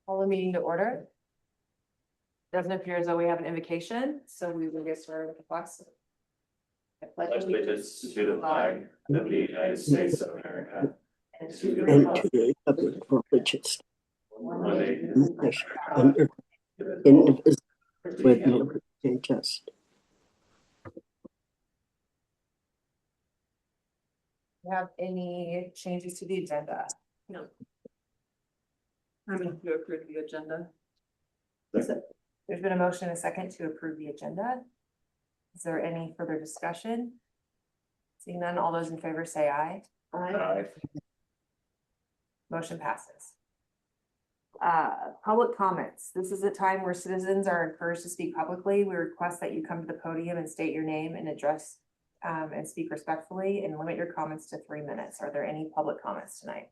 Call the meeting to order. Doesn't appear as though we have an invocation, so we will get started with the flag. I Pledge allegiance to the flag of the United States of America and to the and republic to the republic for which it stands, one nation under indivisible, with liberty and justice. Do you have any changes to the agenda? No. I move to approve the agenda. There's been a motion and a second to approve the agenda. Is there any further discussion? Seeing none, all those in favor say aye. Aye. Motion passes. Public comments. This is a time where citizens are encouraged to speak publicly. We request that you come to the podium and state your name and address and speak respectfully and limit your comments to 3 minutes. Are there any public comments tonight?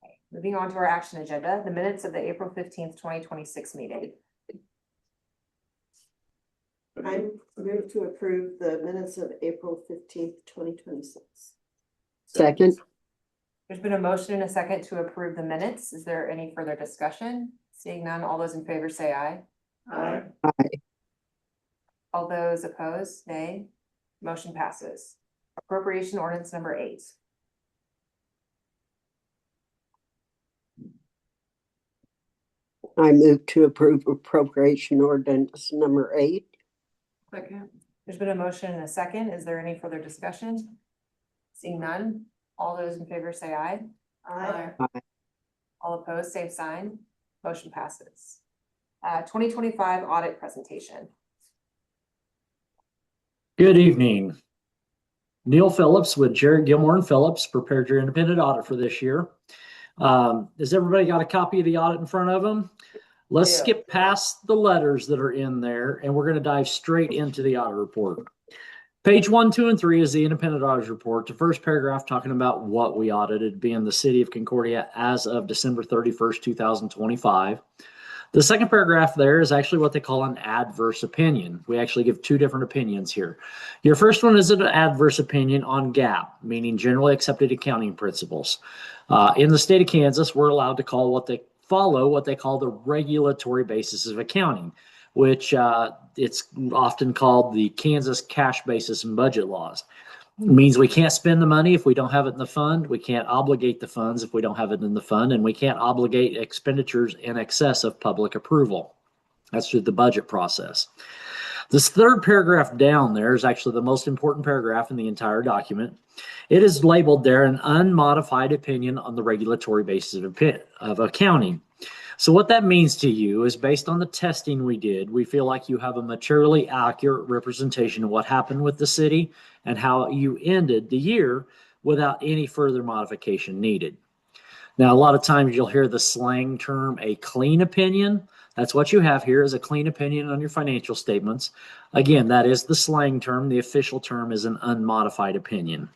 Okay, moving on to our action agenda, the minutes of the April 15th, 2026 meeting. I move to approve the minutes of April 15th, 2026. Second. There's been a motion and a second to approve the minutes. Is there any further discussion? Seeing none, all those in favor say aye. Aye. Aye. All those opposed, nay. Motion passes. Appropriation ordinance number 8. I move to approve appropriation ordinance number 8. Second. There's been a motion and a second. Is there any further discussion? Seeing none, all those in favor say aye. Aye. All opposed, same sign. Motion passes. 2025 audit presentation. Good evening. Neil Phillips with Jared Gilmore and Phillips prepared your independent audit for this year. Has everybody got a copy of the audit in front of them? Let's skip past the letters that are in there, and we're going to dive straight into the audit report. Page 1, 2, and 3 is the independent auditor's report. The first paragraph talking about what we audited, being the city of Concordia as of December 31st, 2025. The second paragraph there is actually what they call an adverse opinion. We actually give 2 different opinions here. Your first one is an adverse opinion on GAAP, meaning generally accepted accounting principles. In the state of Kansas, we're allowed to call what they call the regulatory basis of accounting, which it's often called the Kansas cash basis and budget laws. It means we can't spend the money if we don't have it in the fund. We can't obligate the funds if we don't have it in the fund, and we can't obligate expenditures in excess of public approval. That's through the budget process. This third paragraph down there is actually the most important paragraph in the entire document. It is labeled there an unmodified opinion on the regulatory basis of accounting. So what that means to you is, based on the testing we did, we feel like you have a materially accurate representation of what happened with the city and how you ended the year without any further modification needed. Now, a lot of times you'll hear the slang term, a clean opinion. That's what you have here, is a clean opinion on your financial statements. Again, that is the slang term. The official term is an unmodified opinion.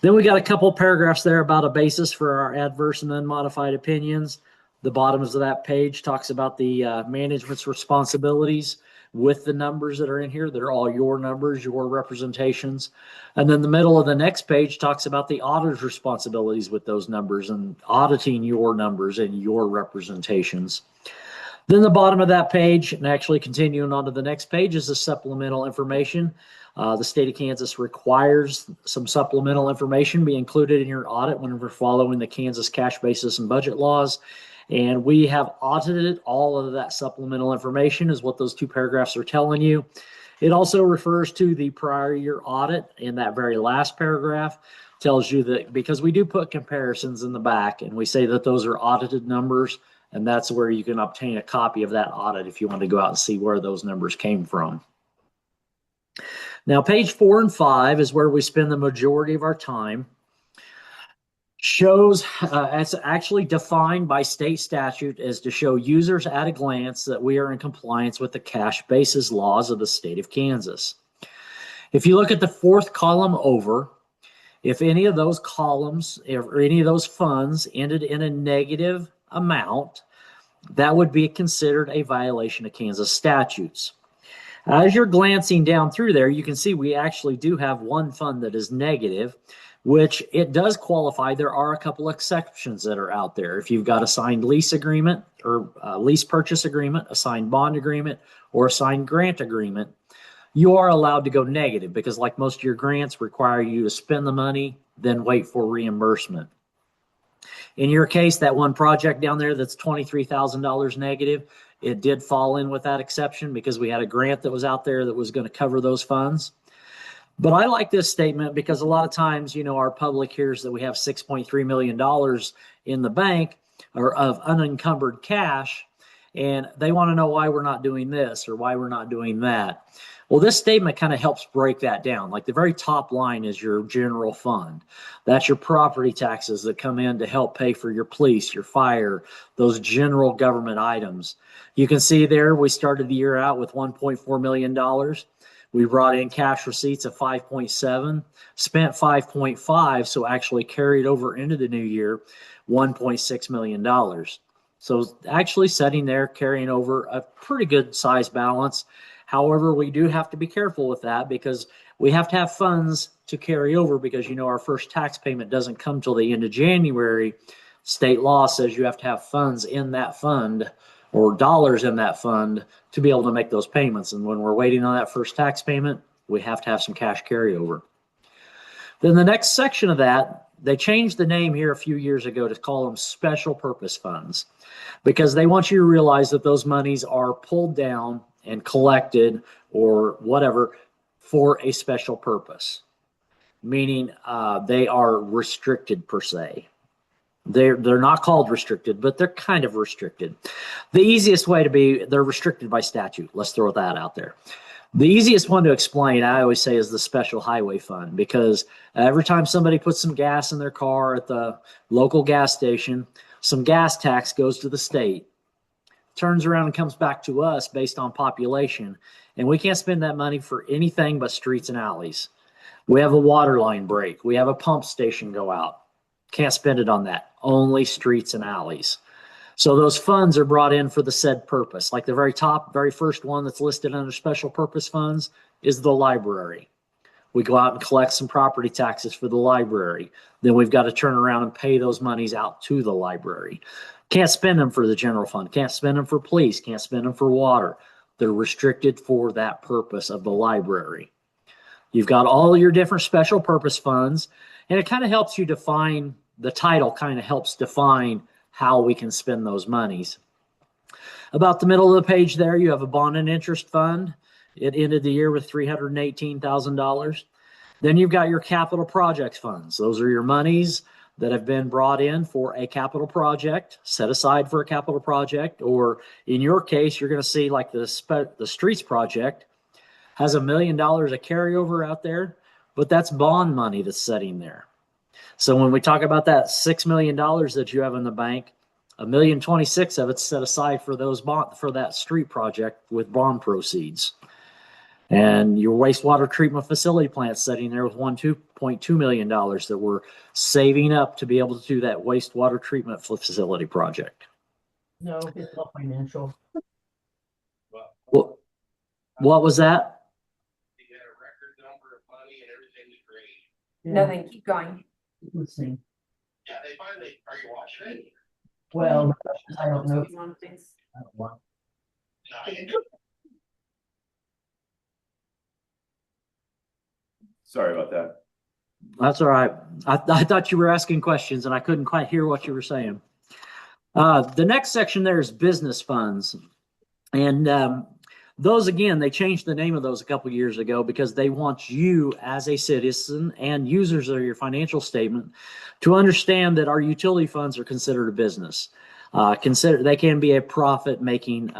Then we got a couple paragraphs there about a basis for our adverse and unmodified opinions. The bottoms of that page talks about the management's responsibilities with the numbers that are in here. They're all your numbers, your representations. And then the middle of the next page talks about the auditor's responsibilities with those numbers and auditing your numbers and your representations. Then the bottom of that page, and actually continuing on to the next page, is the supplemental information. The state of Kansas requires some supplemental information be included in your audit when we're following the Kansas cash basis and budget laws. And we have audited all of that supplemental information, is what those 2 paragraphs are telling you. It also refers to the prior year audit in that very last paragraph. Tells you that, because we do put comparisons in the back, and we say that those are audited numbers, and that's where you can obtain a copy of that audit if you want to go out and see where those numbers came from. Now, page 4 and 5 is where we spend the majority of our time. Shows, it's actually defined by state statute as to show users at a glance that we are in compliance with the cash basis laws of the state of Kansas. If you look at the 4th column over, if any of those columns or any of those funds ended in a negative amount, that would be considered a violation of Kansas statutes. As you're glancing down through there, you can see we actually do have one fund that is negative, which it does qualify. There are a couple exceptions that are out there. If you've got a signed lease agreement or a lease purchase agreement, a signed bond agreement, or a signed grant agreement, you are allowed to go negative because, like most of your grants, require you to spend the money, then wait for reimbursement. In your case, that one project down there that's $23,000 negative, it did fall in with that exception because we had a grant that was out there that was going to cover those funds. But I like this statement because a lot of times, our public hears that we have $6.3 million in the bank or of unencumbered cash, and they want to know why we're not doing this or why we're not doing that. Well, this statement kind of helps break that down. Like the very top line is your general fund. That's your property taxes that come in to help pay for your police, your fire, those general government items. You can see there we started the year out with $1.4 million. We brought in cash receipts of 5.7, spent 5.5, so actually carried over into the new year $1.6 million. So actually sitting there carrying over a pretty good size balance. However, we do have to be careful with that because we have to have funds to carry over because, our first tax payment doesn't come till the end of January. State law says you have to have funds in that fund or dollars in that fund to be able to make those payments. And when we're waiting on that first tax payment, we have to have some cash carryover. Then the next section of that, they changed the name here a few years ago to call them special purpose funds because they want you to realize that those monies are pulled down and collected or whatever for a special purpose, meaning they are restricted per se. They're not called restricted, but they're kind of restricted. The easiest way they're restricted by statute. Let's throw that out there. The easiest one to explain, I always say, is the special highway fund because every time somebody puts some gas in their car at the local gas station, some gas tax goes to the state, turns around and comes back to us based on population, and we can't spend that money for anything but streets and alleys. We have a water line break. We have a pump station go out. Can't spend it on that. Only streets and alleys. So those funds are brought in for the said purpose. Like the very first one that's listed under special purpose funds is the library. We go out and collect some property taxes for the library. Then we've got to turn around and pay those monies out to the library. Can't spend them for the general fund. Can't spend them for police. Can't spend them for water. They're restricted for that purpose of the library. You've got all your different special purpose funds, and it kind of helps you define, the title kind of helps define how we can spend those monies. About the middle of the page there, you have a bond and interest fund. It ended the year with $318,000. Then you've got your capital projects funds. Those are your monies that have been brought in for a capital project, set aside for a capital project, or in your case, you're going to see like the streets project has $1 million of carryover out there, but that's bond money that's sitting there. So when we talk about that $6 million that you have in the bank, $1,026,000 of it's set aside for for that street project with bond proceeds. And your wastewater treatment facility plant sitting there with $2.2 million that we're saving up to be able to do that wastewater treatment facility project. No, it's not financial. What was that? You had a record number of money and everything was great. Nothing, keep going. Listening. Yeah, they finally, are you watching it? Well, I don't know. I don't want. No, you- Sorry about that. That's all right. I thought you were asking questions and I couldn't quite hear what you were saying. The next section there is business funds. And those, again, they changed the name of those a couple years ago because they want you as a citizen and users of your financial statement to understand that our utility funds are considered a business. They can be a profit-making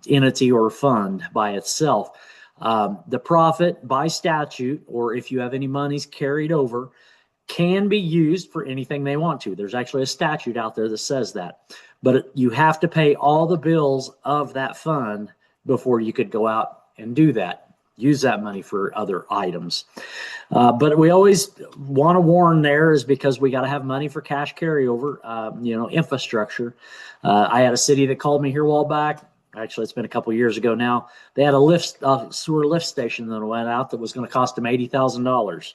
entity or fund by itself. The profit by statute, or if you have any monies carried over, can be used for anything they want to. There's actually a statute out there that says that. But you have to pay all the bills of that fund before you could go out and do that, use that money for other items. But we always want to warn there is because we got to have money for cash carryover, infrastructure. I had a city that called me here a while back. Actually, it's been a couple years ago now. They had a sewer lift station that went out that was going to cost them $80,000.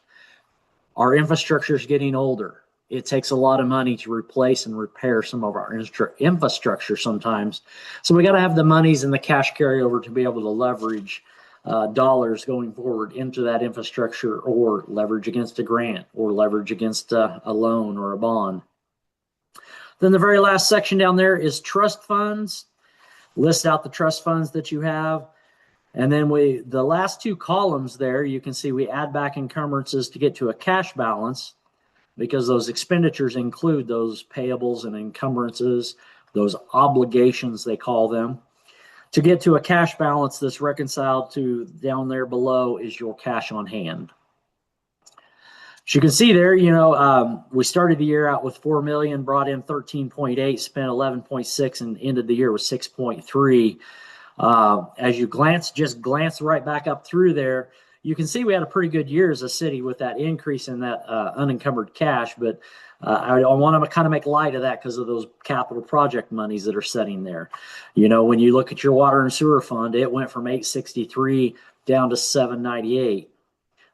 Our infrastructure is getting older. It takes a lot of money to replace and repair some of our infrastructure sometimes. So we got to have the monies and the cash carryover to be able to leverage dollars going forward into that infrastructure, or leverage against a grant, or leverage against a loan or a bond. Then the very last section down there is trust funds. List out the trust funds that you have. And then the last two columns there, you can see we add back encumbrances to get to a cash balance, because those expenditures include those payables and encumbrances, those obligations they call them. To get to a cash balance that's reconciled to down there below is your cash on hand. As you can see there, we started the year out with 4 million, brought in 13.8, spent 11.6, and ended the year with 6.3. As you glance right back up through there, you can see we had a pretty good year as a city with that increase in that unencumbered cash. But I want to kind of make light of that because of those capital project monies that are sitting there. When you look at your water and sewer fund, it went from 863 down to 798.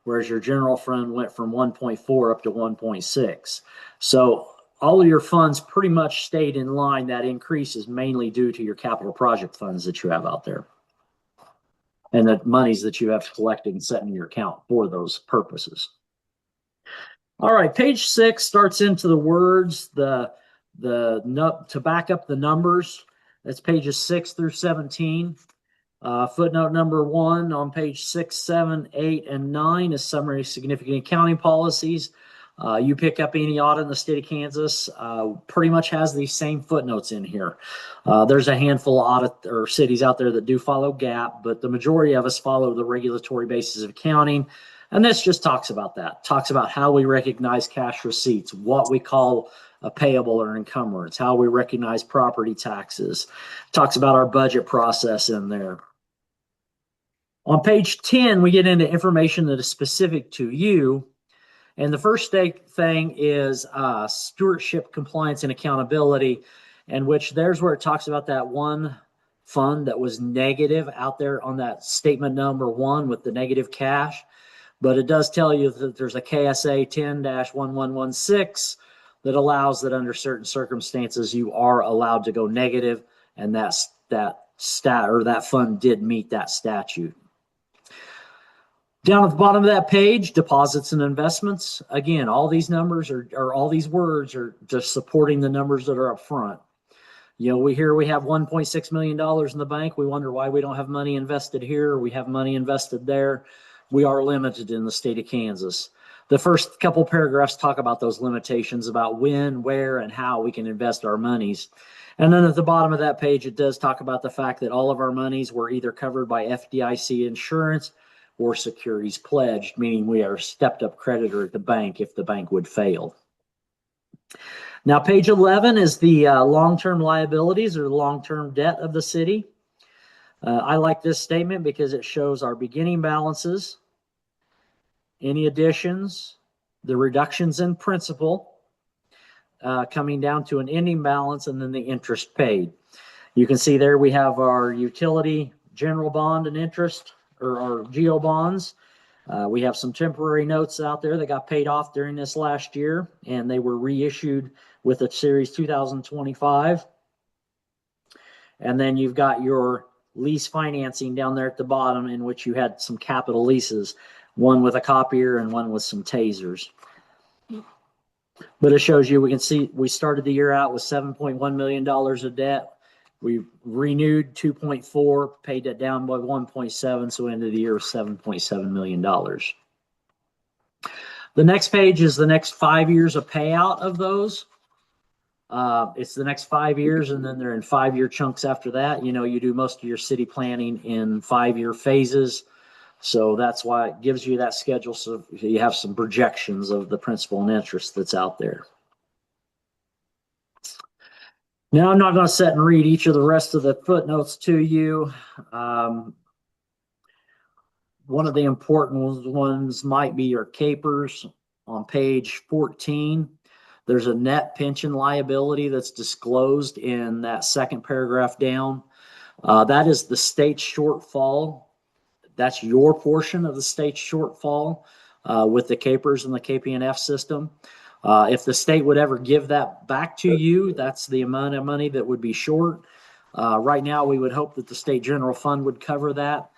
Whereas your general fund went from 1.4 up to 1.6. So all of your funds pretty much stayed in line. That increase is mainly due to your capital project funds that you have out there, and the monies that you have collected and set in your account for those purposes. All right, page 6 starts into the words, to back up the numbers. That's pages 6 through 17. Footnote number 1 on page 6, 7, 8, and 9 is summary of significant accounting policies. You pick up any audit in the state of Kansas, pretty much has these same footnotes in here. There's a handful of audit or cities out there that do follow GAAP, but the majority of us follow the regulatory basis of accounting. And this just talks about that, talks about how we recognize cash receipts, what we call a payable or encumbrance, how we recognize property taxes, talks about our budget process in there. On page 10, we get into information that is specific to you. And the first thing is stewardship, compliance, and accountability, and which there's where it talks about that one fund that was negative out there on that statement number 1 with the negative cash. But it does tell you that there's a KSA 10-1116 that allows that under certain circumstances you are allowed to go negative, and that fund did meet that statute. Down at the bottom of that page, deposits and investments. Again, all these numbers or all these words are just supporting the numbers that are up front. We have $1.6 million in the bank. We wonder why we don't have money invested here, or we have money invested there. We are limited in the state of Kansas. The first couple paragraphs talk about those limitations, about when, where, and how we can invest our monies. And then at the bottom of that page, it does talk about the fact that all of our monies were either covered by FDIC insurance or securities pledged, meaning we are a stepped up creditor at the bank if the bank would fail. Now, page 11 is the long-term liabilities or long-term debt of the city. I like this statement because it shows our beginning balances, any additions, the reductions in principal, coming down to an ending balance, and then the interest paid. You can see there we have our utility general bond and interest, or our GO bonds. We have some temporary notes out there that got paid off during this last year, and they were reissued with a series 2025. And then you've got your lease financing down there at the bottom, in which you had some capital leases, one with a copier and one with some tasers. But it shows you, we can see we started the year out with $7.1 million of debt. We renewed 2.4, paid it down by 1.7, so ended the year with $7.7 million. The next page is the next 5 years of payout of those. It's the next 5 years, and then they're in 5-year chunks after that. You do most of your city planning in 5-year phases. So that's why it gives you that schedule, so you have some projections of the principal and interest that's out there. Now, I'm not going to sit and read each of the rest of the footnotes to you. One of the important ones might be your capers. On page 14, there's a net pension liability that's disclosed in that second paragraph down. That is the state shortfall. That's your portion of the state shortfall with the capers and the KP&F system. If the state would ever give that back to you, that's the amount of money that would be short. Right now, we would hope that the state general fund would cover that.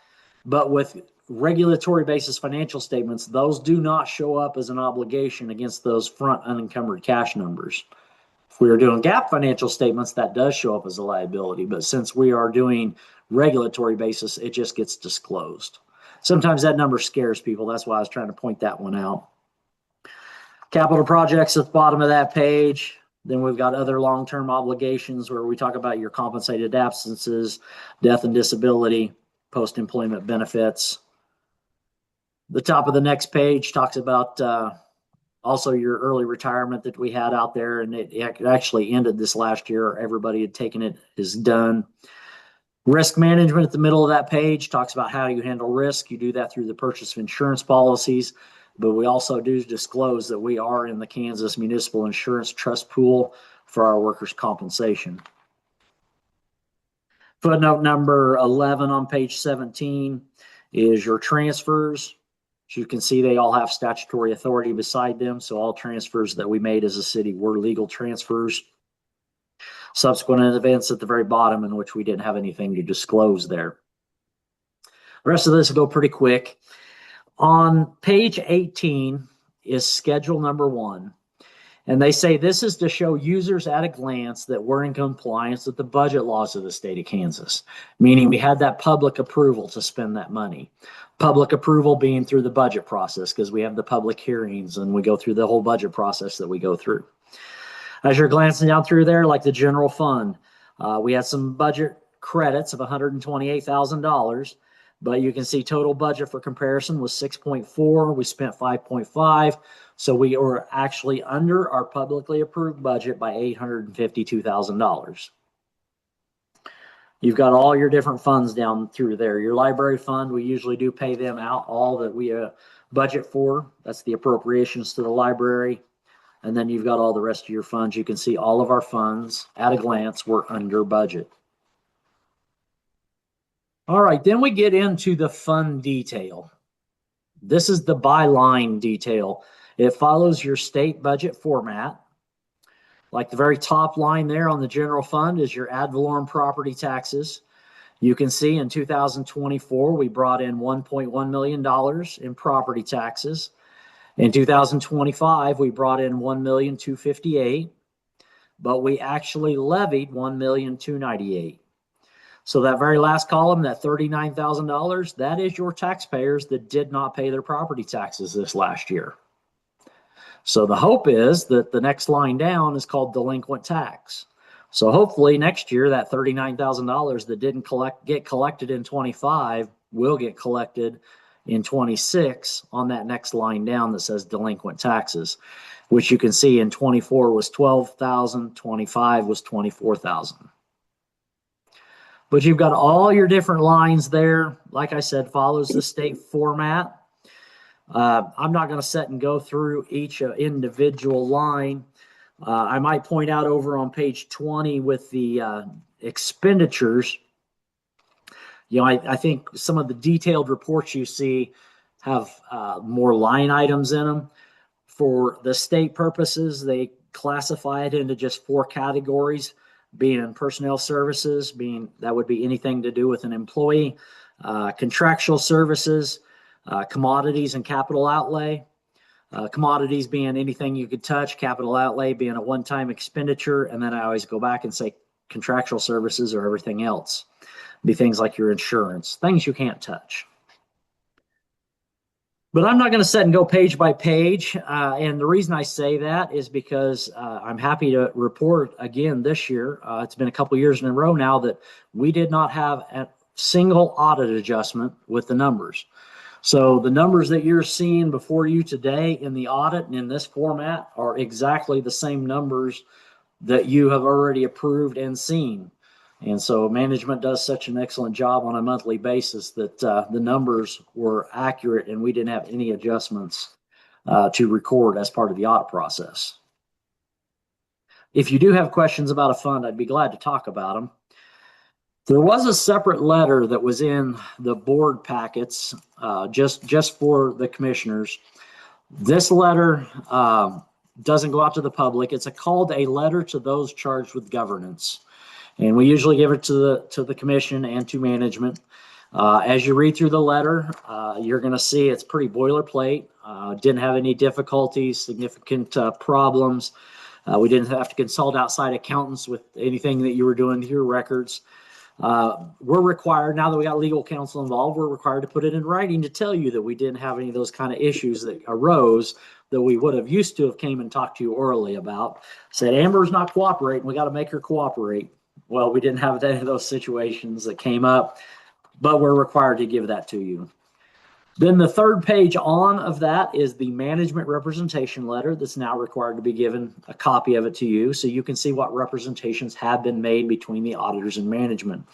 But with regulatory basis financial statements, those do not show up as an obligation against those front unencumbered cash numbers. If we are doing GAAP financial statements, that does show up as a liability. But since we are doing regulatory basis, it just gets disclosed. Sometimes that number scares people. That's why I was trying to point that one out. Capital projects at the bottom of that page. Then we've got other long-term obligations where we talk about your compensated absences, death and disability, post-employment benefits. The top of the next page talks about also your early retirement that we had out there, and it actually ended this last year. Everybody had taken it, is done. Risk management at the middle of that page talks about how you handle risk. You do that through the purchase of insurance policies, but we also do disclose that we are in the Kansas Municipal Insurance Trust Pool for our workers' compensation. Footnote number 11 on page 17 is your transfers. As you can see, they all have statutory authority beside them, so all transfers that we made as a city were legal transfers. Subsequent events at the very bottom, in which we didn't have anything to disclose there. The rest of this will go pretty quick. On page 18 is schedule number 1. And they say this is to show users at a glance that we're in compliance with the budget laws of the state of Kansas, meaning we had that public approval to spend that money. Public approval being through the budget process, because we have the public hearings and we go through the whole budget process that we go through. As you're glancing down through there, like the general fund, we had some budget credits of $128,000, but you can see total budget for comparison was 6.4. We spent 5.5. So we were actually under our publicly approved budget by $852,000. You've got all your different funds down through there. Your library fund, we usually do pay them out all that we budget for. That's the appropriations to the library. And then you've got all the rest of your funds. You can see all of our funds at a glance were under budget. All right, then we get into the fund detail. This is the byline detail. It follows your state budget format. Like the very top line there on the general fund is your ad valorem property taxes. You can see in 2024, we brought in $1.1 million in property taxes. In 2025, we brought in $1,258,000, but we actually levied $1,298,000. So that very last column, that $39,000, that is your taxpayers that did not pay their property taxes this last year. So the hope is that the next line down is called delinquent tax. So hopefully next year, that $39,000 that didn't get collected in 25 will get collected in 26 on that next line down that says delinquent taxes, which you can see in 24 was 12,000, 25 was 24,000. But you've got all your different lines there. Like I said, follows the state format. I'm not going to sit and go through each individual line. I might point out over on page 20 with the expenditures. You know, I think some of the detailed reports you see have more line items in them. For the state purposes, they classify it into just 4 categories, being in personnel services, that would be anything to do with an employee, contractual services, commodities and capital outlay. Commodities being anything you could touch, capital outlay being a one-time expenditure, and then I always go back and say contractual services or everything else. Be things like your insurance, things you can't touch. But I'm not going to sit and go page by page. And the reason I say that is because I'm happy to report again this year, it's been a couple years in a row now that we did not have a single audit adjustment with the numbers. So the numbers that you're seeing before you today in the audit and in this format are exactly the same numbers that you have already approved and seen. And so management does such an excellent job on a monthly basis that the numbers were accurate and we didn't have any adjustments to record as part of the audit process. If you do have questions about a fund, I'd be glad to talk about them. There was a separate letter that was in the board packets just for the commissioners. This letter doesn't go out to the public. It's called a letter to those charged with governance. And we usually give it to the commission and to management. As you read through the letter, you're going to see it's pretty boilerplate. Didn't have any difficulties, significant problems. We didn't have to consult outside accountants with anything that you were doing to your records. We're required, now that we got legal counsel involved, we're required to put it in writing to tell you that we didn't have any of those kind of issues that arose that we would have used to have came and talked to you orally about. Said, Amber's not cooperating, we got to make her cooperate. Well, we didn't have any of those situations that came up, but we're required to give that to you. Then the third page on of that is the management representation letter that's now required to be given a copy of it to you so you can see what representations have been made between the auditors and management.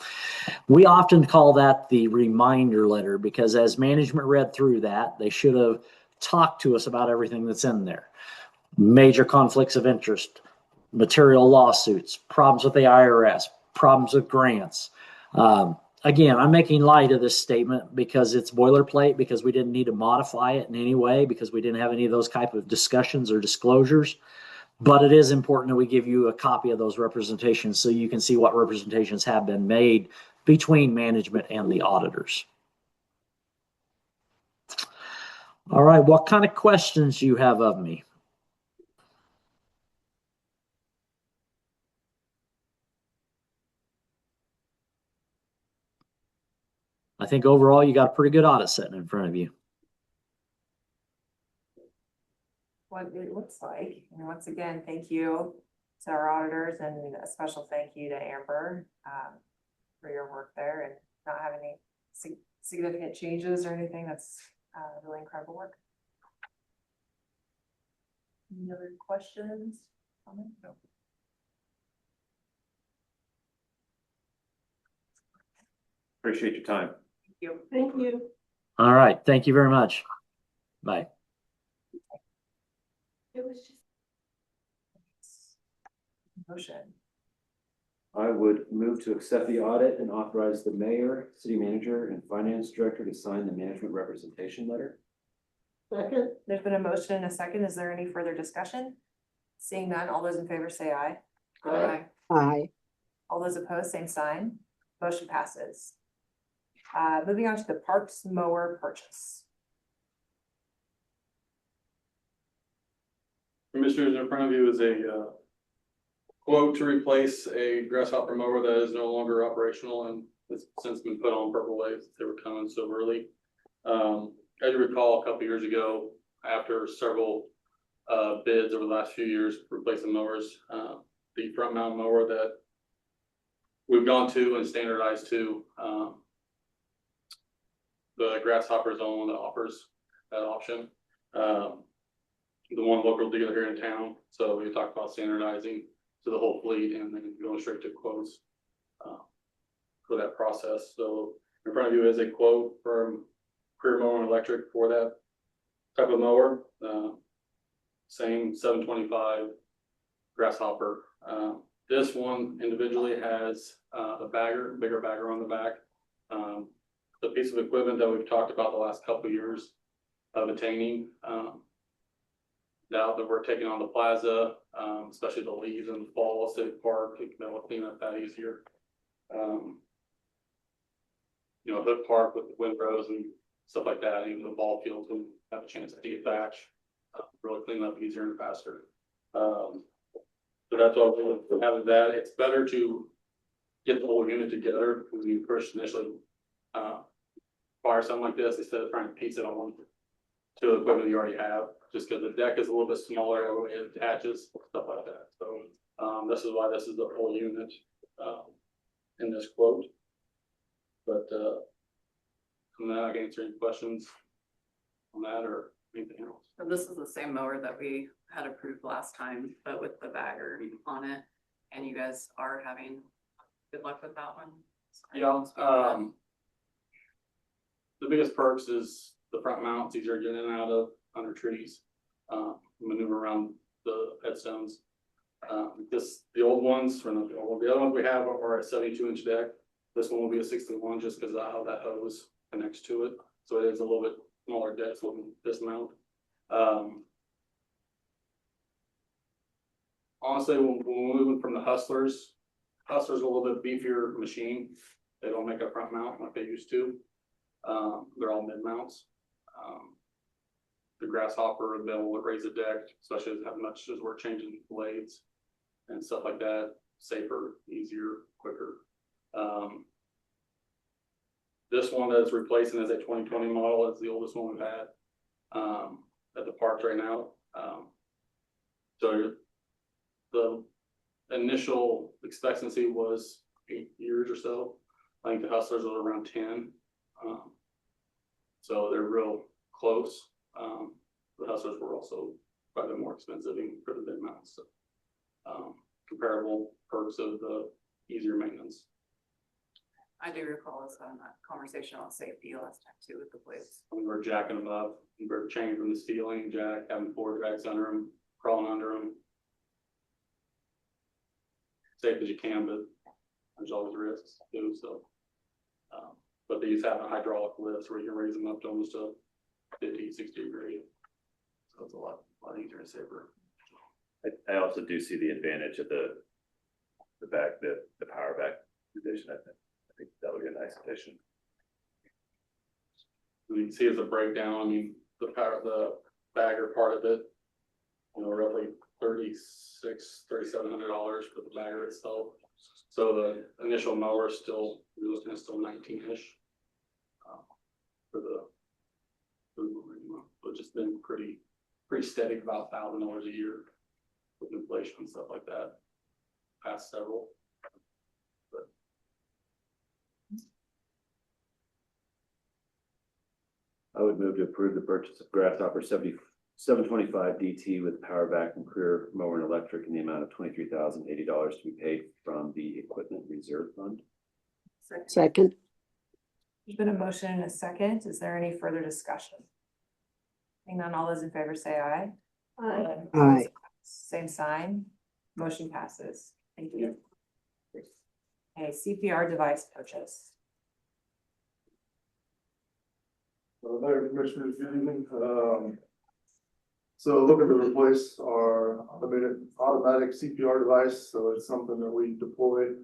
We often call that the reminder letter because as management read through that, they should have talked to us about everything that's in there. Major conflicts of interest, material lawsuits, problems with the IRS, problems with grants. Again, I'm making light of this statement because it's boilerplate, because we didn't need to modify it in any way, because we didn't have any of those type of discussions or disclosures. But it is important that we give you a copy of those representations so you can see what representations have been made between management and the auditors. All right, what kind of questions do you have of me? I think overall you got a pretty good audit sitting in front of you. What it looks like. And once again, thank you to our auditors and a special thank you to Amber for your work there and not having any significant changes or anything. That's really incredible work. Any other questions? Comments? No. Appreciate your time. Thank you. Thank you. All right, thank you very much. Bye. It was just. Motion. I would move to accept the audit and authorize the mayor, city manager, and finance director to sign the management representation letter. Second. There's been a motion and a second. Is there any further discussion? Seeing none, all those in favor say aye. Aye. Aye. All those opposed, same sign. Motion passes. Moving on to the parks mower purchase. Commissioners, in front of you is a quote to replace a grasshopper mower that is no longer operational and has since been put on purple waves. They were coming so early. As you recall, a couple years ago, after several bids over the last few years replacing mowers, the front mount mower that we've gone to and standardized to, the grasshopper is the only one that offers that option. The one local dealer here in town. So we talked about standardizing to the whole fleet and then going straight to quotes for that process. So in front of you is a quote from Career Mower and Electric for that type of mower. Same 725 grasshopper. This one individually has a bigger bagger on the back. The piece of equipment that we've talked about the last couple of years of attaining. Now that we're taking on the plaza, especially the leaves in the fall, Civic Park, we can be able to clean up that easier. You know, Hood Park with the windrows and stuff like that, even the ball fields, we have a chance to dethatch, really clean up easier and faster. So that's why we're having that. It's better to get the whole unit together when you first initially fire something like this instead of trying to piece it on to the equipment you already have. Just because the deck is a little bit smaller, it attaches, stuff like that. So this is why this is the whole unit in this quote. But from that, I can answer any questions on that or anything else. So this is the same mower that we had approved last time, but with the bagger on it. And you guys are having good luck with that one? Yeah. The biggest perks is the front mount. It's easier to get in and out of under trees, maneuver around the headstones. The old ones, or not the old, the other ones we have are a 72-inch deck. This one will be a 61 just because of how that hose connects to it. So it is a little bit smaller deck than this mount. Honestly, when we're moving from the Hustlers are a little bit beefier machine. They don't make a front mount like they used to. They're all mid mounts. The Grasshopper and then will raise the deck, especially as much as we're changing blades and stuff like that. Safer, easier, quicker. This one that's replacing is a 2020 model. It's the oldest one we've had at the parks right now. So the initial expectancy was 8 years or so. I think the Hustlers was around 10. So they're real close. The Hustlers were also quite a bit more expensive for the mid mounts. So, comparable perks of the easier maintenance. I do recall us having that conversation on safety last time too with the blades. We were jacking them up, we were chained from the ceiling, jack, having 4 jacks under them, crawling under them. Safe as you can, but there's always risks too, so. But these have a hydraulic lifts where you can raise them up to almost a 50, 60 degree. So it's a lot easier and safer. I also do see the advantage of the power back addition. I think that would be a nice addition. You can see as a breakdown, I mean, the bagger part of it, roughly $3,700 for the bagger itself. So the initial mower is still, you're looking at still 19-ish for the but just been pretty steady, about $1,000 a year with inflation and stuff like that. Past several. I would move to approve the purchase of Grasshopper 725 DT with power back and career mower and electric in the amount of $23,080 to be paid from the equipment reserve fund. Second. There's been a motion and a second. Is there any further discussion? Seeing none, all those in favor say aye. Aye. Aye. Same sign. Motion passes. Thank you. Okay, CPR device purchase. Mayor Commissioners, good evening. So looking to replace our automatic CPR device. So it's something that we deploy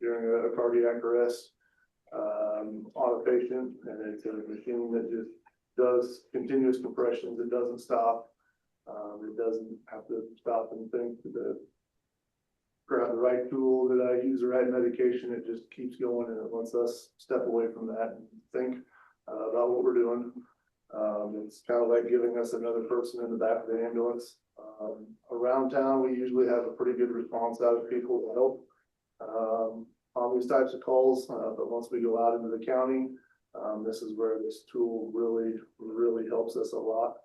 during a cardiac arrest on a patient, and it's a machine that just does continuous compressions. It doesn't stop. It doesn't have to stop and think to grab the right tool that I use, the right medication. It just keeps going, and it lets us step away from that and think about what we're doing. It's kind of like giving us another person in the back of the ambulance. Around town, we usually have a pretty good response out of people to help on these types of calls. But once we go out into the county, this is where this tool really helps us a lot.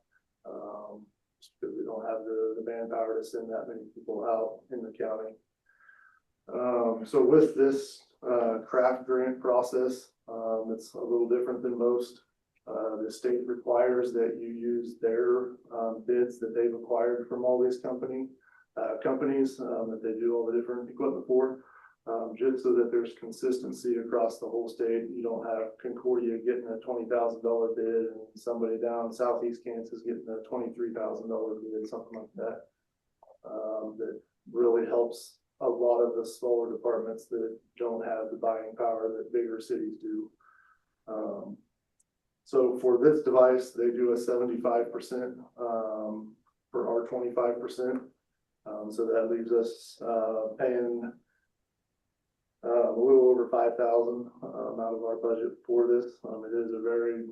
Just because we don't have the manpower to send that many people out in the county. So with this craft grant process, it's a little different than most. The state requires that you use their bids that they've acquired from all these companies that they do all the different equipment for, just so that there's consistency across the whole state. You don't have Concordia getting a $20,000 bid and somebody down southeast Kansas getting a $23,000 bid, something like that. That really helps a lot of the smaller departments that don't have the buying power that bigger cities do. So for this device, they do a 75% for our 25%. So that leaves us paying a little over $5,000 out of our budget for this. It is a very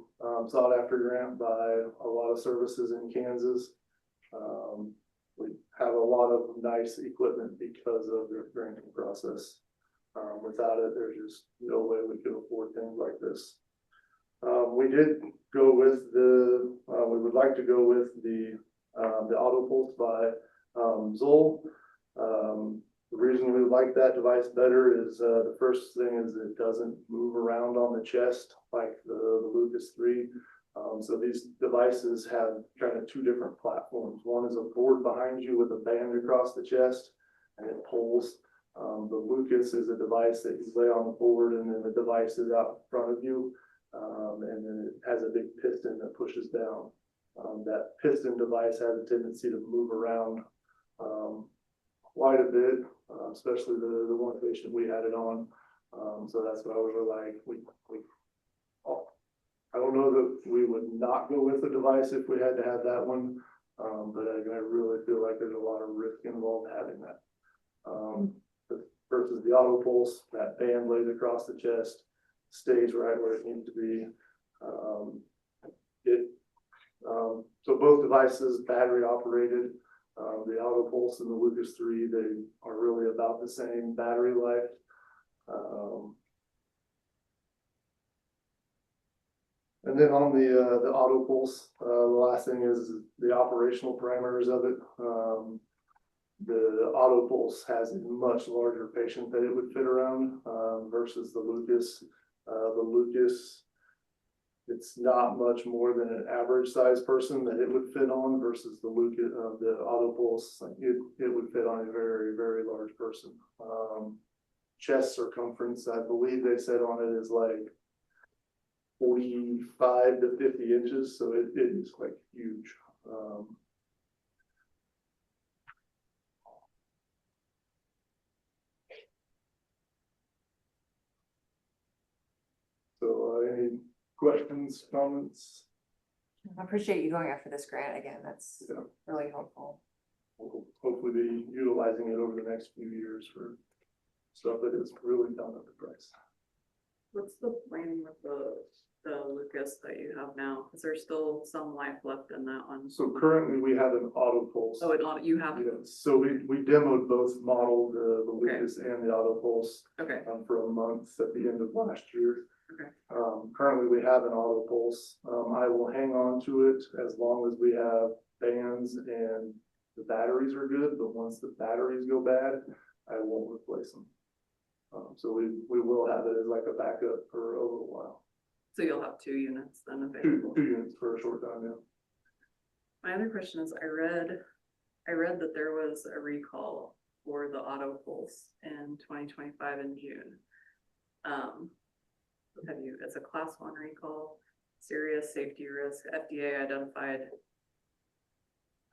sought after grant by a lot of services in Kansas. We have a lot of nice equipment because of the granting process. Without it, there's just no way we could afford things like this. We did go with we would like to go with the auto pulse by Zoll. The reason we like that device better is the first thing is it doesn't move around on the chest like the Lucas 3. So these devices have kind of two different platforms. One is a board behind you with a band across the chest, and it pulls. The Lucas is a device that you lay on the board, and then the device is out in front of you, and then it has a big piston that pushes down. That piston device has a tendency to move around quite a bit, especially the one patient we had it on. So that's why we were like, I don't know that we would not go with the device if we had to have that one. But I really feel like there's a lot of risk involved having that. Versus the auto pulse, that band lays across the chest, stays right where it needs to be. So both devices, battery operated, the auto pulse and the Lucas 3, they are really about the same battery life. And then on the auto pulse, the last thing is the operational parameters of it. The auto pulse has a much larger patient that it would fit around versus the Lucas. The Lucas, it's not much more than an average size person that it would fit on versus the Lucas, the auto pulse. It would fit on a very, very large person. Chest circumference, I believe they said on it is like 45 to 50 inches, so it is quite huge. So any questions, comments? I appreciate you going after this grant again. That's Yeah. really helpful. We'll hopefully be utilizing it over the next few years for stuff that is really done at the price. What's the plan with the Lucas that you have now? Is there still some life left in that one? So currently we have an auto pulse. Oh, you have, Yeah, so we demoed both models, the Okay. Lucas and the auto pulse, okay, for a month at the end of last year. Okay. Currently we have an auto pulse. I will hang on to it as long as we have bands and the batteries are good, but once the batteries go bad, I won't replace them. So we will have it as like a backup for a little while. so you'll have 2 units then Two available. units for a short time, yeah. My other question is, I read that there was a recall for the auto pulse in 2025 in June. It's a class 1 recall, serious safety risk, FDA identified.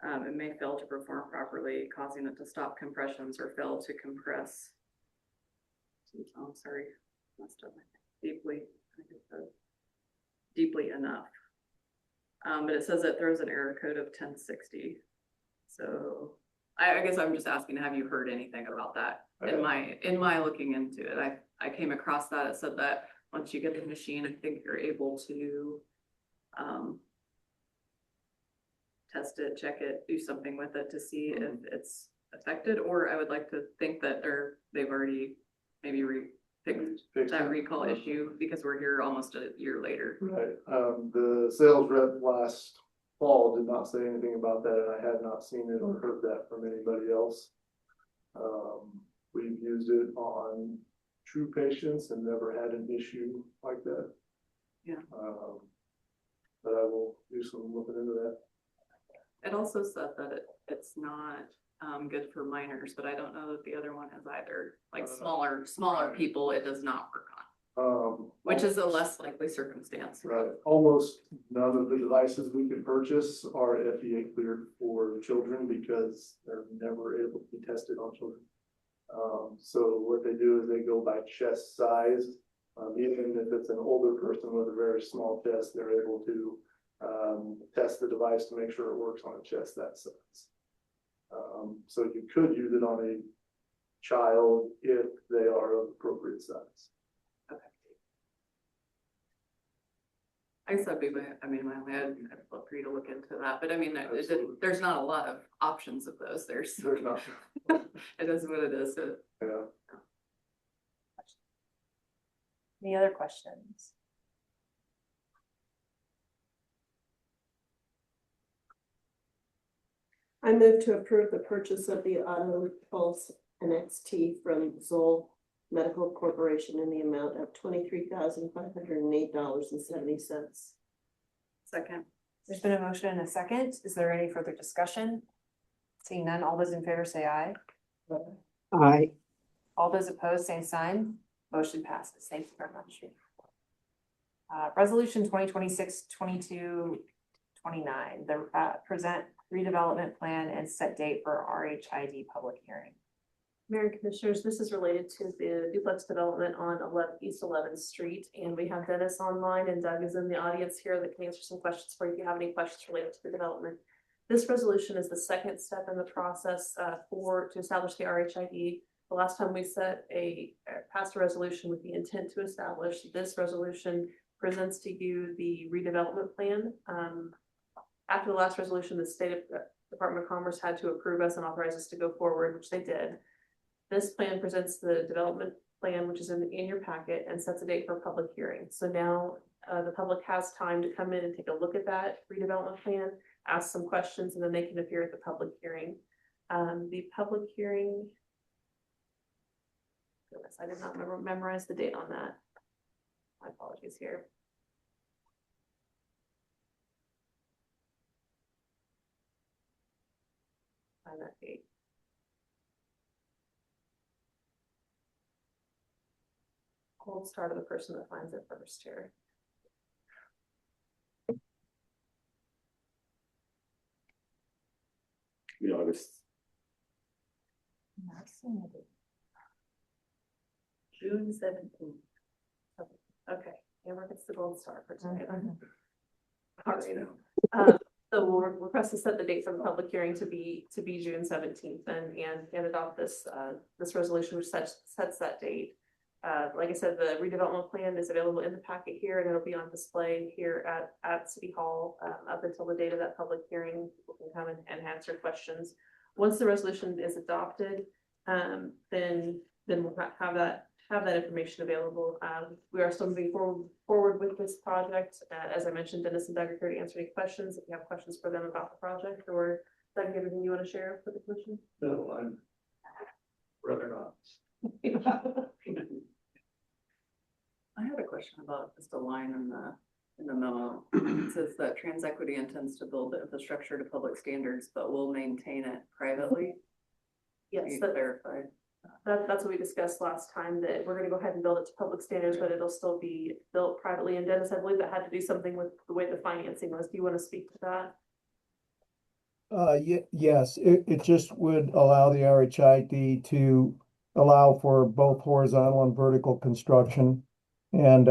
It may fail to perform properly, causing it to stop compressions or fail to compress. Oh, I'm sorry, messed up. Deeply, I think it said deeply enough. But it says that there's an error code of 1060. So I guess I'm just asking, have you heard anything about that? In my looking into it, I came across that. It said that once you get the machine, I think you're able to test it, check it, do something with it to see if it's affected, or I would like to think that they've already maybe fixed that recall issue because we're here almost a year later. Right. The sales rep last fall did not say anything about that, and I had not seen it or heard that from anybody else. We've used it on true patients and never had an issue like that. Yeah. But I will do some looking into that. It also said that it's not good for minors, but I don't know that the other one is either. Like smaller people, it does not work on. Which is a less likely circumstance. Right. Almost none of the devices we can purchase are FDA cleared for children because they're never able to be tested on children. So what they do is they go by chest size. Even if it's an older person with a very small chest, they're able to test the device to make sure it works on a chest that size. So you could use it on a child if they are of appropriate size. Okay. I guess that'd be my only, I'd love for you to look into that, but I mean, there's not a lot of options of those. There's not. It is what it is. So. Yeah. Any other questions? I move to approve the purchase of the auto pulse NXT from Zoll Medical Corporation in the amount of $23,508.70. Second. There's been a motion and a second. Is there any further discussion? Seeing none, all those in favor say aye. Aye. All those opposed, same sign. Motion passes. Thank you very much. Resolution 2026-22 29, the present redevelopment plan and set date for RHID public hearing. Mayor and Commissioners, this is related to the duplex development on East 11th Street, and we have Dennis online, and Doug is in the audience here that can answer some questions for you if you have any questions related to the development. This resolution is the second step in the process to establish the RHID. The last time we passed a resolution with the intent to establish, this resolution presents to you the redevelopment plan. After the last resolution, the Department of Commerce had to approve us and authorize us to go forward, which they did. This plan presents the development plan, which is in your packet, and sets a date for public hearing. So now the public has time to come in and take a look at that redevelopment plan, ask some questions, and then they can appear at the public hearing. The public hearing, goodness, I did not memorize the date on that. My apologies here. Find that date. Cold start of the person that finds it first here. August. June 17th. Okay, Amber gets the gold star for tonight. All right. So we'll request to set the date for the public hearing to be June 17th and adopt this resolution which sets that date. Like I said, the redevelopment plan is available in the packet here, and it'll be on display here at City Hall up until the date of that public hearing. People can come and answer questions. Once the resolution is adopted, then we'll have that information available. We are still moving forward with this project. As I mentioned, Dennis and Doug are here to answer any questions. If you have questions for them about the project, or Doug, anything you want to share with the commission? No, I'm rather not. I had a question about just a line in the memo. It says that TransEquity intends to build the infrastructure to public standards, but will maintain it privately. Yes, Can you clarify? That's what we discussed last time, that we're gonna go ahead and build it to public standards, but it'll still be built privately. And Dennis, I believe that had to do something with the way the financing was. Do you want to speak to that? Yes, it just would allow the RHID to allow for both horizontal and vertical construction. And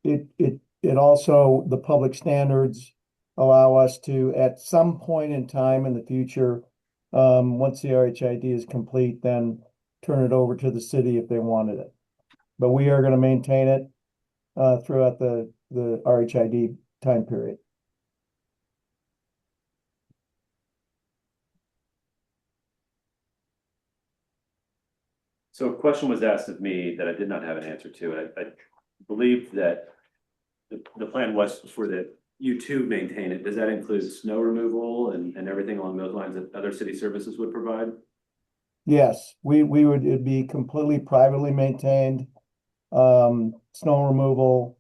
it also, the public standards allow us to, at some point in time in the future, once the RHID is complete, then turn it over to the city if they wanted it. But we are going to maintain it throughout the RHID time period. So a question was asked of me that I did not have an answer to. I believe that the plan was for the you to maintain it. Does that include snow removal and everything along those lines that other city services would provide? Yes, it'd be completely privately maintained. Snow removal,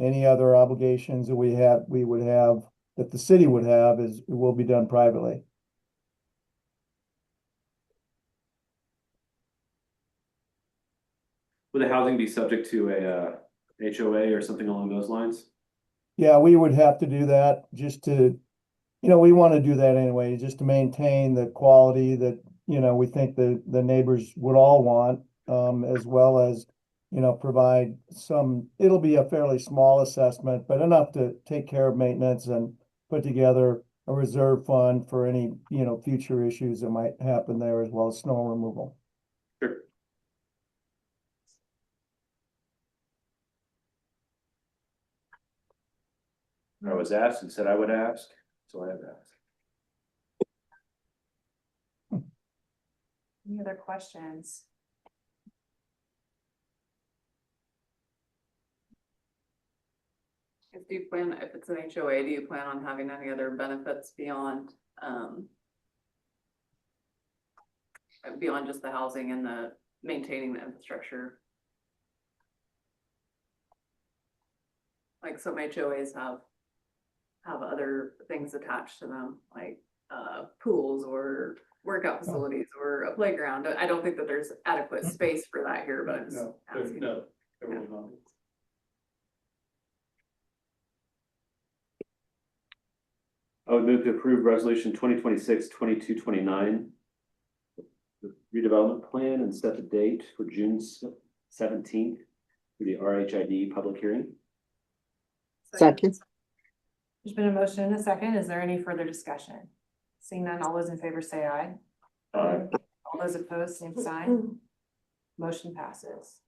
any other obligations that we would have, that the city would have, will be done privately. Would the housing be subject to a HOA or something along those lines? Yeah, we would have to do that just to, we want to do that anyway, just to maintain the quality that, we think the neighbors would all want, as well as, provide it'll be a fairly small assessment, but enough to take care of maintenance and put together a reserve fund for any, future issues that might happen there, as well as snow removal. Sure. I was asked and said I would ask, so I have asked. Any other questions? If it's an HOA, do you plan on having any other benefits beyond just the housing and the maintaining the infrastructure? Like some HOAs have other things attached to them, like pools or workout facilities or a playground. I don't think that there's adequate space for that here, but I'm just asking. No, there will not. I would move to approve resolution 2026-2229, the redevelopment plan, and set the date for June 17th for the RHID public hearing. Second. There's been a motion and a second. Is there any further discussion? Seeing none, all those in favor say aye. Aye. All those opposed, same sign. Motion passes.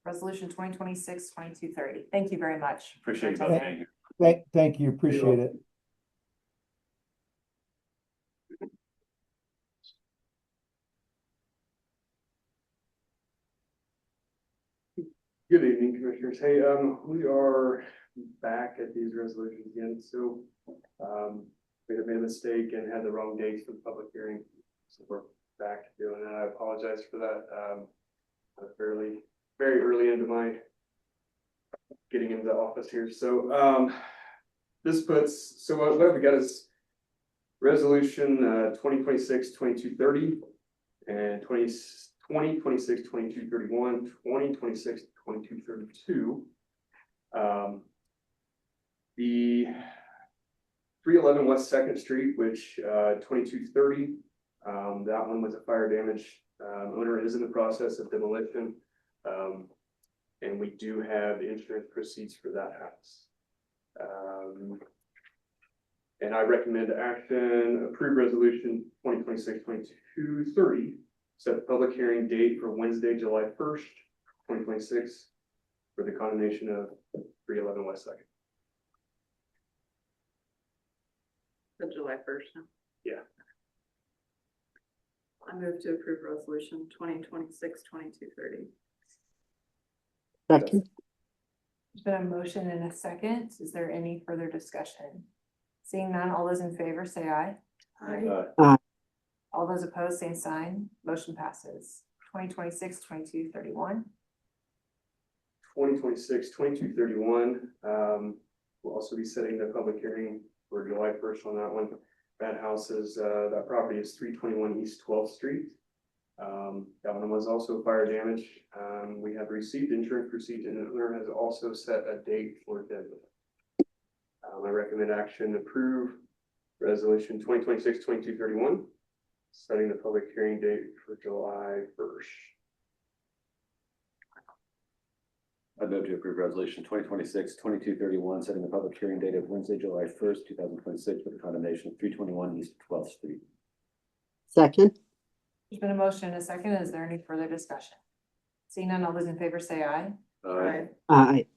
Resolution 2026-2230. Thank you very much. Appreciate you for both attending. being here. Thank you, appreciate it. Good evening, Commissioners. Hey, we are back at these resolutions again, so, we have made a mistake and had the wrong dates for the public hearing. So we're back doing that. I apologize for that. I'm very early into my getting into the office here. So, what we got is resolution, 2026-2230 and 2026-2231, 2026-2232. The 311 West Second Street, which 2230, that one was a fire damage. Owner is in the process of demolition. And we do have insurance proceeds for that house. And I recommend action, approve resolution 2026-2230, set the public hearing date for Wednesday, July 1st, 2026, for the condemnation of 311 West Second. The July 1st. Yeah. I move to approve resolution 2026-2230. Second. There's been a motion and a second. Is there any further discussion? Seeing none, all those in favor say aye. All those opposed, same sign. Motion passes. 2026-2231. 2026-2231. We'll also be setting the public hearing for July 1st on that one. That house is, that property is 321 East 12th Street. That one was also fire damage. We have received insurance receipt, and the owner has also set a date for them. I recommend action approve resolution 2026-2231, setting the public hearing date for July 1st. I move to approve resolution 2026-2231, setting the public hearing date of Wednesday, July 1st, 2026, for the condemnation of 321 East 12th Street. Second. There's been a motion and a second. Is there any further discussion? Seeing none, all those in favor say aye. Aye. Aye.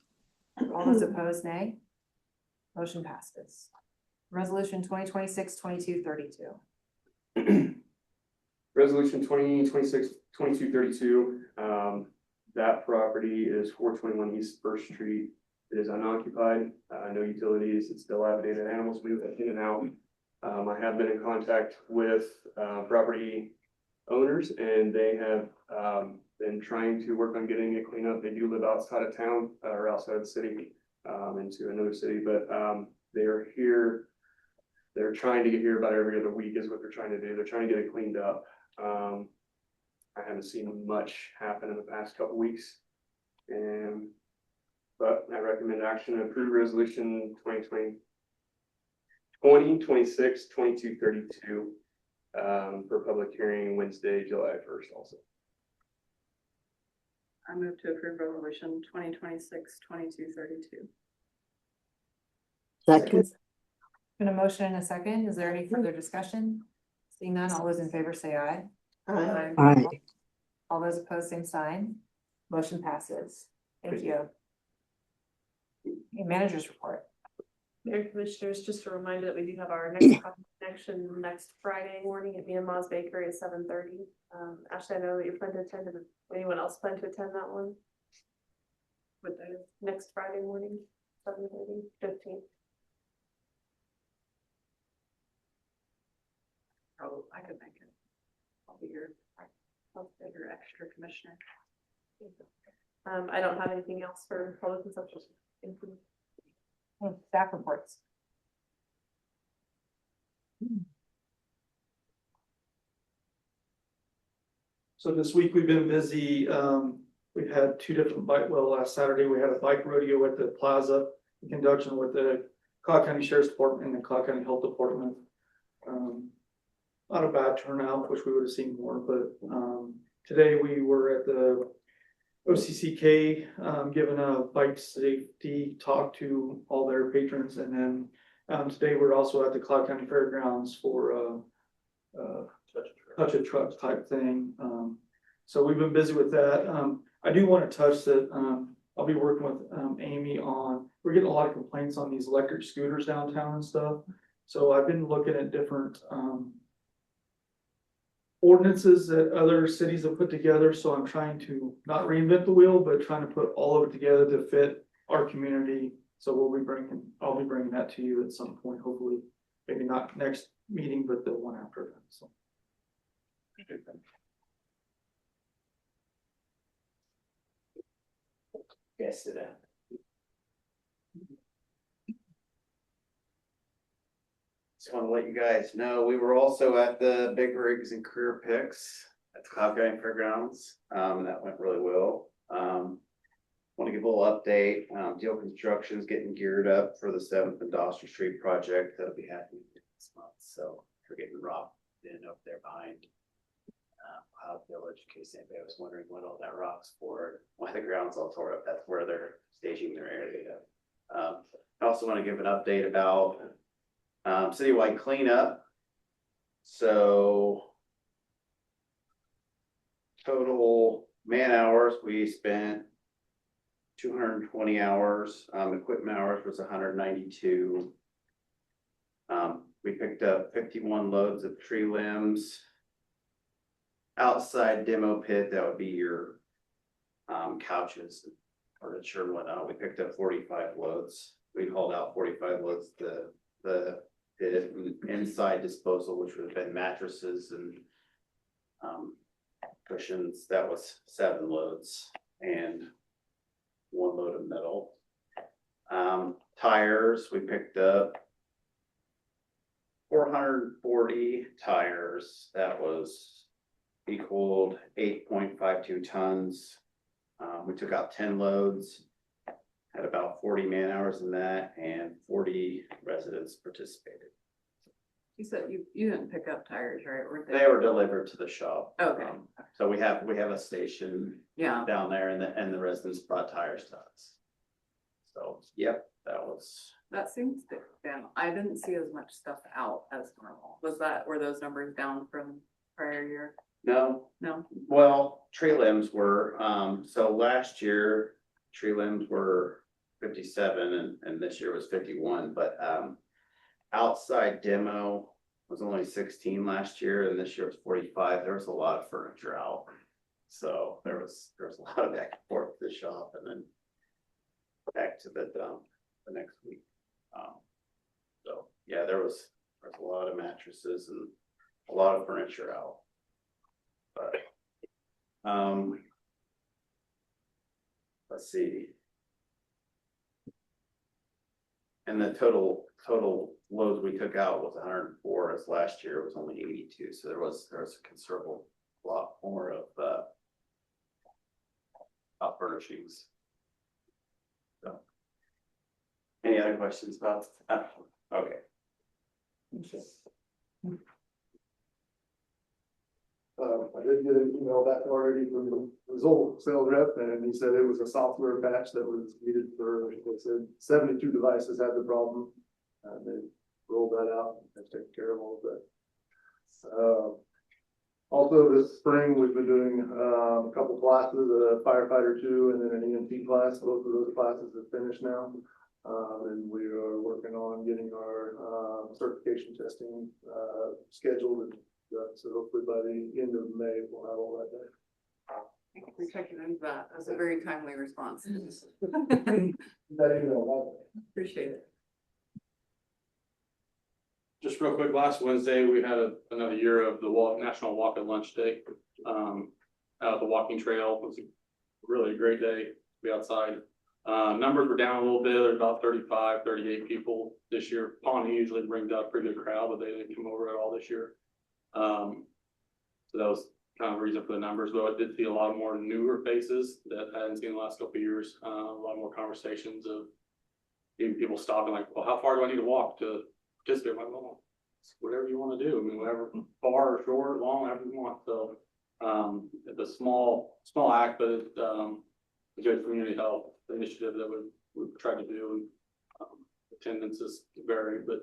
All those opposed, nay. Motion passes. Resolution 2026-2232. Resolution 2026-2232. That property is 421 East First Street. It is unoccupied, no utilities. It's dilapidated. Animals move in and out. I have been in contact with property owners, and they have been trying to work on getting it cleaned up. They do live outside of town or outside of the city, into another city, but they are here. They're trying to get here about every other week is what they're trying to do. They're trying to get it cleaned up. I haven't seen much happen in the past couple weeks, but I recommend action to approve resolution 2026-2232 for public hearing Wednesday, July 1st also. I move to approve resolution 2026-2232. Second. Been a motion and a second. Is there any further discussion? Seeing none, all those in favor say aye. Aye. All those opposed, same sign. Motion passes. Thank you. Okay, managers report. Mayor Commissioners, just a reminder that we do have our next connection next Friday morning at Myanmar's Bakery at 7:30. Ashley, I know that you plan to attend. Does anyone else plan to attend that one? What day? Next Friday morning, 7:30, 15th. Oh, I could make it. I'll be your extra commissioner. I don't have anything else for public consumption. Staff reports. So this week we've been busy. We've had two different last Saturday we had a bike rodeo at the plaza in conjunction with the Clark County Sheriff's Department and the Clark County Health Department. Not a bad turnout, which we would have seen more, but today we were at the OCCK, giving a bike safety talk to all their patrons, and then today we're also at the Clark County Fairgrounds for touch a truck type thing. So we've been busy with that. I do want to touch that. I'll be working with Amy on. We're getting a lot of complaints on these electric scooters downtown and stuff. So I've been looking at different ordinances that other cities have put together. So I'm trying to not reinvent the wheel, but trying to put all of it together to fit our community. So I'll be bringing that to you at some point, hopefully, maybe not next meeting, but the one after that. So. Yes, it is. Just want to let you guys know, we were also at the Big Rigs and Career Picks at the Cloud County Fairgrounds. That went really well. Want to give a little update. Deal Construction's getting geared up for the 7th and Dawson Street project that'll be happening this month. So we're getting rock in up there behind Cloud Village, in case anybody was wondering what all that rock's for, why the ground's all tore up. That's where they're staging their area. I also want to give an update about citywide cleanup. So total man hours, we spent 220 hours. Equipment hours was 192. We picked up 51 loads of tree limbs. Outside demo pit, that would be your couches, furniture, and whatnot. We picked up 45 loads. We hauled out 45 loads. The inside disposal, which would have been mattresses and cushions, that was 7 loads and 1 load of metal. Tires, we picked up 440 tires. That was equaled 8.52 tons. We took out 10 loads, had about 40 man hours in that, and 40 residents participated. You said you didn't pick up tires, right? They were delivered to the shop. Okay. So we have a station down there, and the residents brought tires to us. So yep, that seems to down. I didn't see as much stuff out as normal. Were those numbers down from prior year? No. Well, tree limbs were, so last year, tree limbs were 57 and this year was 51, but outside demo was only 16 last year and this year was 45. There was a lot of furniture out. So there was a lot of back and forth to the shop and then back to the dump the next week. So yeah, there was a lot of mattresses and a lot of furniture out. But let's see. And the total loads we took out was 104, as last year it was only 82. So there was a considerable lot more of out furnishings. So any other questions about that? Okay. I did get an email back already from the Zoll sales rep, and he said it was a software patch that was needed for, they said 72 devices had the problem. And they rolled that out and taken care of all of that. Also this spring, we've been doing a couple classes, a firefighter 2 and then an EMT class. Both of those classes have finished now. And we are working on getting our certification testing scheduled. And so hopefully by the end of May, we'll have all that done. Thank you for checking into that. That's a very timely response. Appreciate it. Just real quick, last Wednesday, we had another year of the National Walk and Lunch Day. Out at the walking trail. It was really a great day to be outside. Numbers were down a little bit. There's about 35, 38 people this year. Pawnee usually brings out a pretty good crowd, but they didn't come over at all this year. So that was kind of a reason for the numbers, though I did see a lot more newer faces that I hadn't seen in the last couple of years. A lot more conversations of even people stopping like, well, how far do I need to walk to participate? I'm like, well, it's whatever you want to do. I mean, whatever, far or short, long, whatever you want. So, it's a small act, but it's a good community health initiative that we've tried to do. Attendances vary, but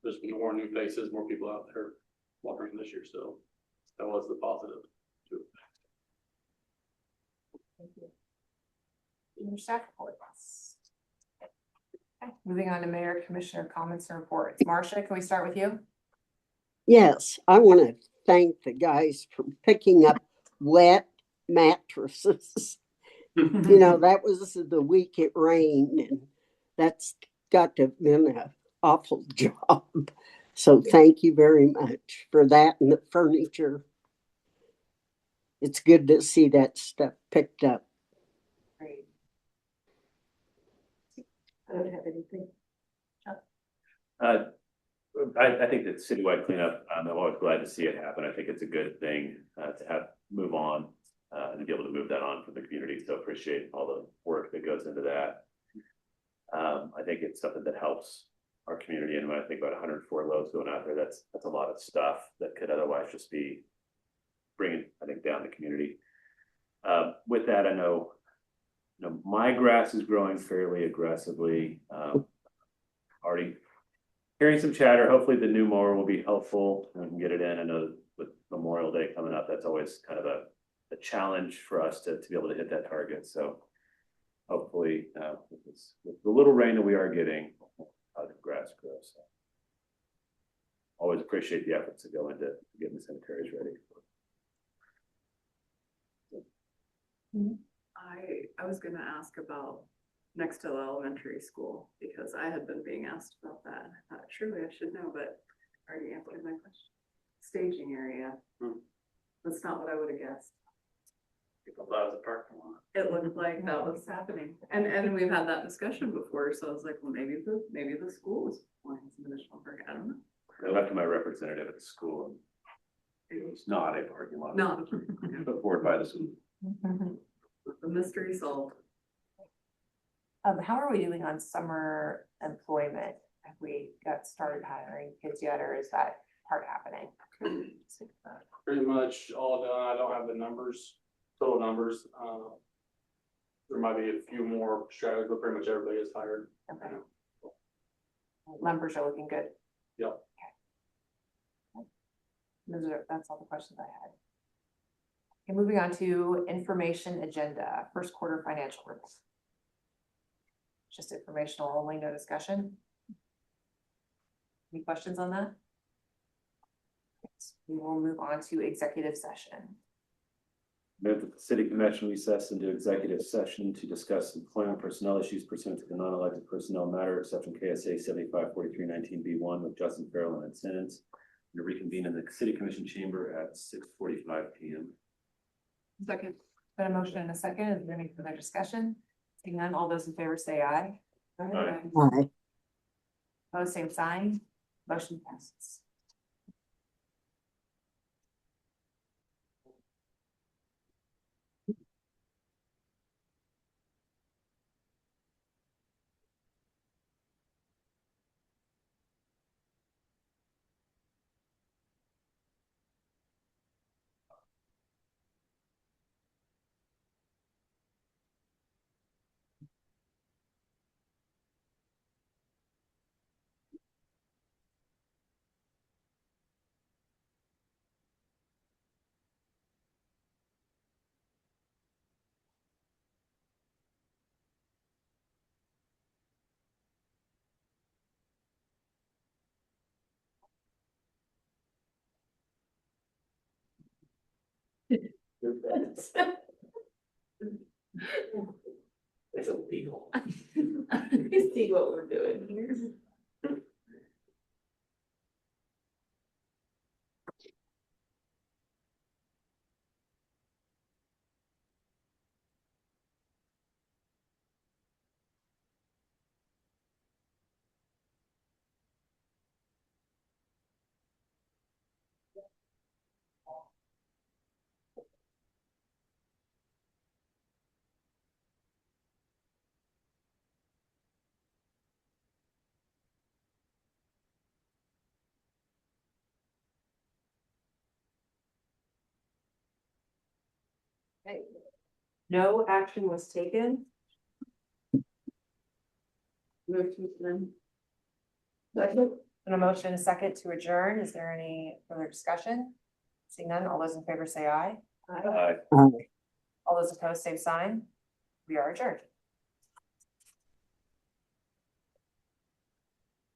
there's been more new faces, more people out there walking this year, so that was the positive too. Thank you. Your staff reports. Okay, moving on to Mayor Commissioner comments and reports. Marcia, can we start with you? Yes, I want to thank the guys for picking up wet mattresses. You know, that was the week it rained, and that's got to have been an awful job. So thank you very much for that and the furniture. It's good to see that stuff picked up. Great. I don't have anything. I think that citywide cleanup, I'm always glad to see it happen. I think it's a good thing to have move on and be able to move that on from the community. So appreciate all the work that goes into that. I think it's something that helps our community. And when I think about 104 loads going out there, that's a lot of stuff that could otherwise just be bringing, I think, down the community. With that, I know, my grass is growing fairly aggressively. Already hearing some chatter. Hopefully the new mower will be helpful and we can get it in. I know with Memorial Day coming up, that's always kind of a challenge for us to be able to hit that target. So hopefully with the little rain that we are getting, the grass grows. So always appreciate the efforts that go into getting the cemeteries ready. I was gonna ask about next to the elementary school, because I had been being asked about that. I thought, surely I should know, but I already answered my question. Staging area. That's not what I would have guessed. People thought it was a parking lot. It looked like that was happening. And we've had that discussion before, so I was like, well, maybe the school is wanting some additional parking. I don't know. I left to my representative at the school and it was not a parking lot. No. Put forward by the school. The mystery solved. How are we doing on summer employment? Have we got started hiring kids yet, or is that part happening? Pretty much all done. I don't have the total numbers. There might be a few more strategies, but pretty much everybody is hired. Okay. Numbers are looking good. Yep. Okay. That's all the questions I had. Okay, moving on to information agenda, first quarter financial reports. Just informational only, no discussion. Any questions on that? We will move on to executive session. Move that the city commission recess into executive session to discuss employment personnel issues pursuant to the non-elected personnel matter exception KSA 754319B1 with Justin Farrell and sentence, and to reconvene in the city commission chamber at 6:45 p.m. Second. Been a motion and a second. Is there any further discussion? Seeing none, all those in favor say aye. Aye. Aye. Opposed, same sign. Motion passes. It's illegal. You see what we're doing here. Okay. No action was taken. Move to them. And a motion and a second to adjourn. Is there any further discussion? Seeing none, all those in favor say aye. Aye. All those opposed, same sign. We are adjourned.